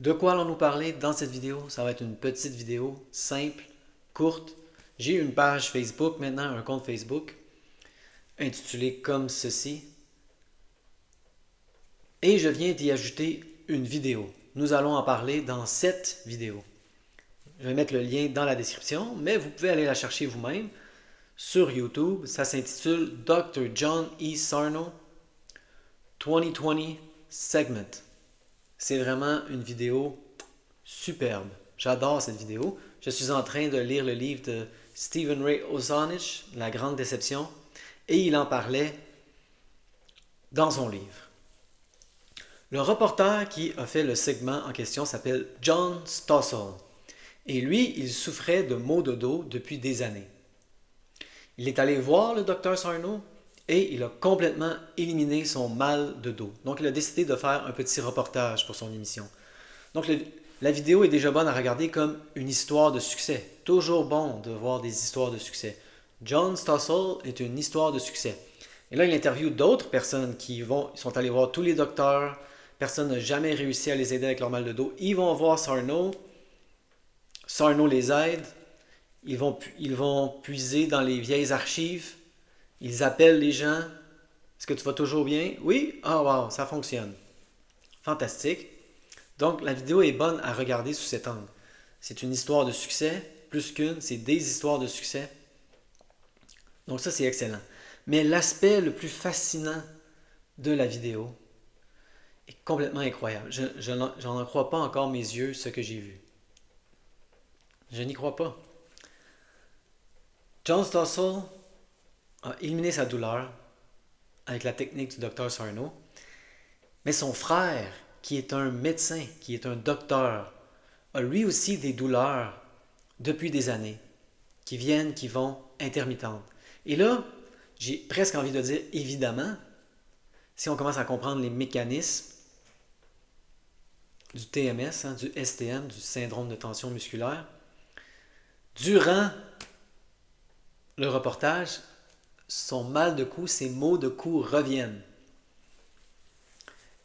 De quoi allons-nous parler dans cette vidéo? Ça va être une petite vidéo simple, courte. J'ai une page Facebook maintenant, un compte Facebook, intitulé comme ceci. Et je viens d'y ajouter une vidéo. Nous allons en parler dans cette vidéo. Je vais mettre le lien dans la description, mais vous pouvez aller la chercher vous-même sur YouTube. Ça s'intitule Dr. John E. Sarno 2020 Segment. C'est vraiment une vidéo superbe. J'adore cette vidéo. Je suis en train de lire le livre de Stephen Ray Ozanich, La Grande Déception, et il en parlait dans son livre. Le reporter qui a fait le segment en question s'appelle John Stossel. Et lui, il souffrait de maux de dos depuis des années. Il est allé voir le docteur Sarno et il a complètement éliminé son mal de dos. Donc, il a décidé de faire un petit reportage pour son émission. Donc, la vidéo est déjà bonne à regarder comme une histoire de succès. Toujours bon de voir des histoires de succès. John Stossel est une histoire de succès. Et là, il interviewe d'autres personnes qui sont allées voir tous les docteurs. Personne n'a jamais réussi à les aider avec leur mal de dos. Ils vont voir Sarno. Sarno les aide. Ils vont puiser dans les vieilles archives. Ils appellent les gens. Est-ce que tu vas toujours bien? Oui? Ah, wow, ça fonctionne. Fantastique. Donc, la vidéo est bonne à regarder sous cet angle. C'est une histoire de succès, plus qu'une, c'est des histoires de succès. Donc ça, c'est excellent. Mais l'aspect le plus fascinant de la vidéo est complètement incroyable. Je n'en crois pas encore mes yeux, ce que j'ai vu. Je n'y crois pas. John Stossel a éliminé sa douleur avec la technique du docteur Sarno, mais son frère, qui est un médecin, qui est un docteur, a lui aussi des douleurs depuis des années, qui viennent, qui vont, intermittentes. Et là, j'ai presque envie de dire évidemment, si on commence à comprendre les mécanismes du TMS, du STM, du syndrome de tension musculaire, durant le reportage, son mal de cou, ses maux de cou reviennent.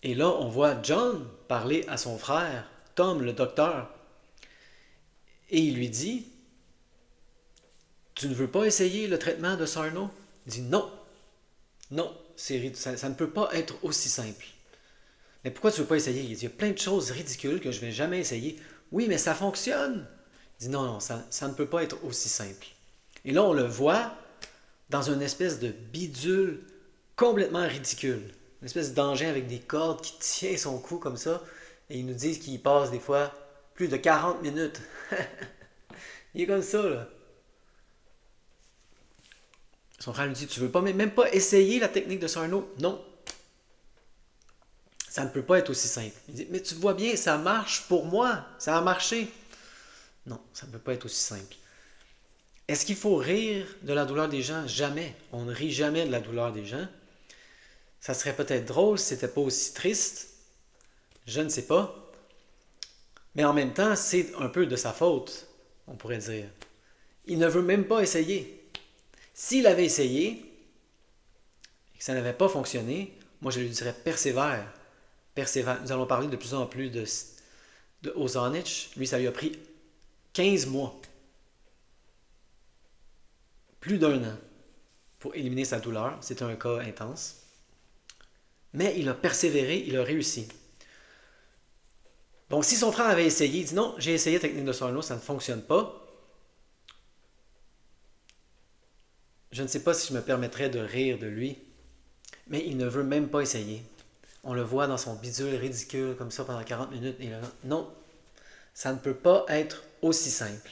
Et là, on voit John parler à son frère, Tom, le docteur, et il lui dit, tu ne veux pas essayer le traitement de Sarno? Il dit non, non, ça ne peut pas être aussi simple. Mais pourquoi tu ne veux pas essayer? Il dit, il y a plein de choses ridicules que je ne vais jamais essayer. Oui, mais ça fonctionne. Il dit non, non, ça ne peut pas être aussi simple. Et là, on le voit dans une espèce de bidule complètement ridicule. Une espèce d'engin avec des cordes qui tient son cou comme ça. Et ils nous disent qu'il passe des fois plus de 40 minutes. Il est comme ça, là. Son frère lui dit, tu veux pas même pas essayer la technique de Sarno? Non. Ça ne peut pas être aussi simple. Il dit, mais tu vois bien, ça marche pour moi. Ça a marché. Non, ça ne peut pas être aussi simple. Est-ce qu'il faut rire de la douleur des gens? Jamais. On ne rit jamais de la douleur des gens. Ça serait peut-être drôle si ce n'était pas aussi triste. Je ne sais pas. Mais en même temps, c'est un peu de sa faute, on pourrait dire. Il ne veut même pas essayer. S'il avait essayé et que ça n'avait pas fonctionné, moi je lui dirais persévère. Persévère. Nous allons parler de plus en plus de Ozanich. Lui, ça lui a pris 15 mois. Plus d'un an pour éliminer sa douleur. C'était un cas intense. Mais il a persévéré, il a réussi. Donc, si son frère avait essayé, il dit non, j'ai essayé la technique de Sarno, ça ne fonctionne pas. Je ne sais pas si je me permettrais de rire de lui, mais il ne veut même pas essayer. On le voit dans son bidule ridicule comme ça pendant 40 minutes. Et là, non, ça ne peut pas être aussi simple.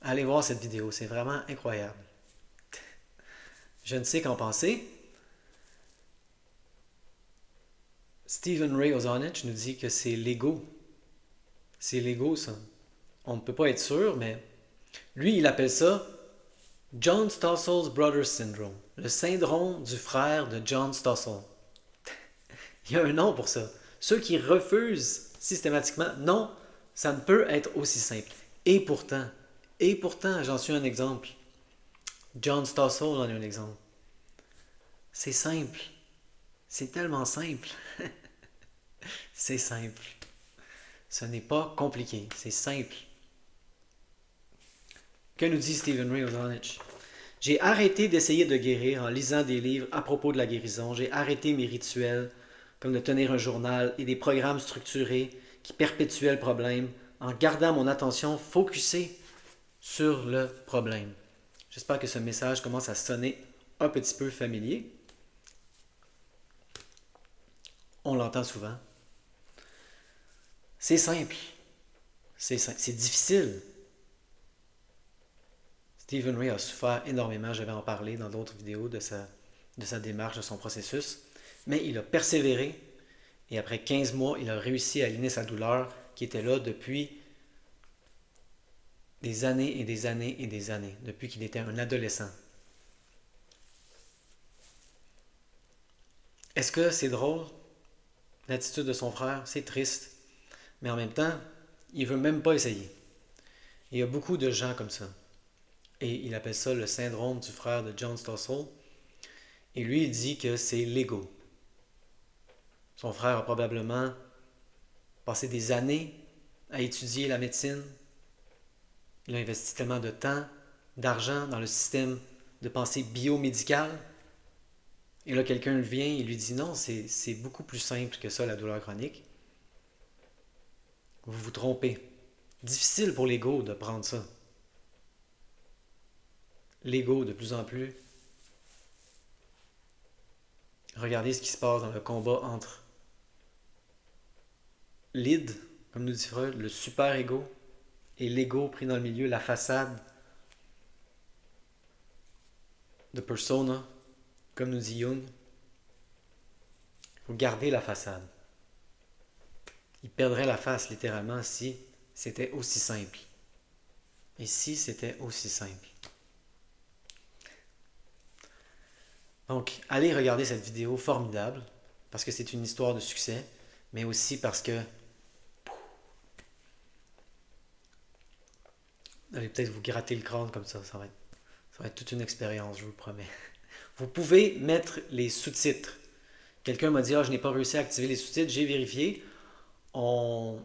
Allez voir cette vidéo, c'est vraiment incroyable. Je ne sais qu'en penser. Stephen Ray Ozanich nous dit que c'est l'ego. C'est l'ego, ça. On ne peut pas être sûr, mais lui, il appelle ça John Stossel's Brother Syndrome. Le syndrome du frère de John Stossel. Il y a un nom pour ça. Ceux qui refusent systématiquement, non, ça ne peut être aussi simple. Et pourtant, j'en suis un exemple. John Stossel en est un exemple. C'est simple. C'est tellement simple. C'est simple. Ce n'est pas compliqué, c'est simple. Que nous dit Stephen Ray Ozanich? J'ai arrêté d'essayer de guérir en lisant des livres à propos de la guérison. J'ai arrêté mes rituels, comme de tenir un journal et des programmes structurés qui perpétuaient le problème, en gardant mon attention focusée sur le problème. J'espère que ce message commence à sonner un petit peu familier. On l'entend souvent. C'est simple. C'est difficile. Stephen Ray a souffert énormément, j'avais en parlé dans d'autres vidéos de sa démarche, de son processus, mais il a persévéré et après 15 mois, il a réussi à aligner sa douleur qui était là depuis des années et des années et des années, depuis qu'il était un adolescent. Est-ce que c'est drôle, l'attitude de son frère? C'est triste, mais en même temps, il ne veut même pas essayer. Il y a beaucoup de gens comme ça. Et il appelle ça le syndrome du frère de John Stossel. Et lui, il dit que c'est l'ego. Son frère a probablement passé des années à étudier la médecine. Il a investi tellement de temps, d'argent dans le système de pensée biomédicale. Et là, quelqu'un vient et lui dit non, c'est beaucoup plus simple que ça, la douleur chronique. Vous vous trompez. Difficile pour l'ego de prendre ça. L'ego, de plus en plus. Regardez ce qui se passe dans le combat entre l'id, comme nous dit Freud, le super-ego, et l'ego pris dans le milieu, la façade de persona, comme nous dit Jung. Il faut garder la façade. Il perdrait la face littéralement si c'était aussi simple. Et si c'était aussi simple. Donc, allez regarder cette vidéo formidable, parce que c'est une histoire de succès, mais aussi parce que vous allez peut-être vous gratter le crâne comme ça va être toute une expérience, je vous le promets. Vous pouvez mettre les sous-titres. Quelqu'un m'a dit, je n'ai pas réussi à activer les sous-titres, j'ai vérifié. On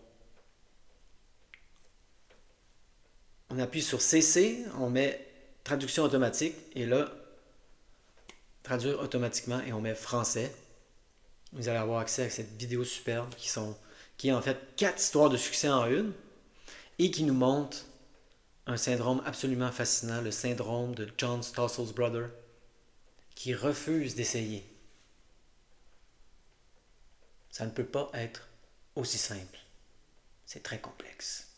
appuie sur CC, on met traduction automatique, et là, traduire automatiquement, et on met français. Vous allez avoir accès à cette vidéo superbe qui est en fait 4 histoires de succès en une, et qui nous montre un syndrome absolument fascinant, le syndrome de John Stossel's brother, qui refuse d'essayer. Ça ne peut pas être aussi simple. C'est très complexe.